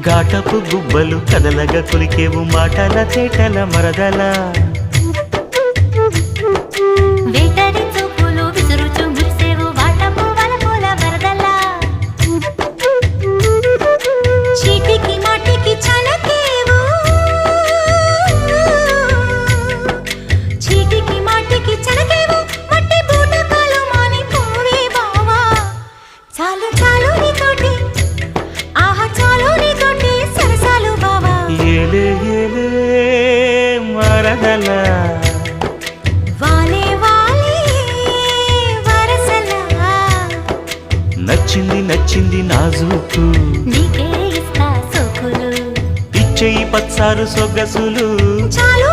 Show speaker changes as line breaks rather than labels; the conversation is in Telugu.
ఘాటపు గుబ్బలు కదలగా కొలికేవు మాటల తేటల మరదల
వేటరి చూపులు విసురుచు మురిసేవు వాటపు వలపుల వరదల చీటికి మాటికి చలకేవు చీటికి మాటికి చలకేవు మట్టి బూటకాలు మాని పోవే బావా చాలు చాలు నీతోటి ఆహా చాలు నీతోటి సరసాలు బావా
ఏలే ఏలే మరదల
వాలే వాలే వరసలా
నచ్చింది నచ్చింది నాజూకు
నీకే ఇస్తా సోకులు
ఇచ్చేయి పచ్చారు సొగసులు
చాలు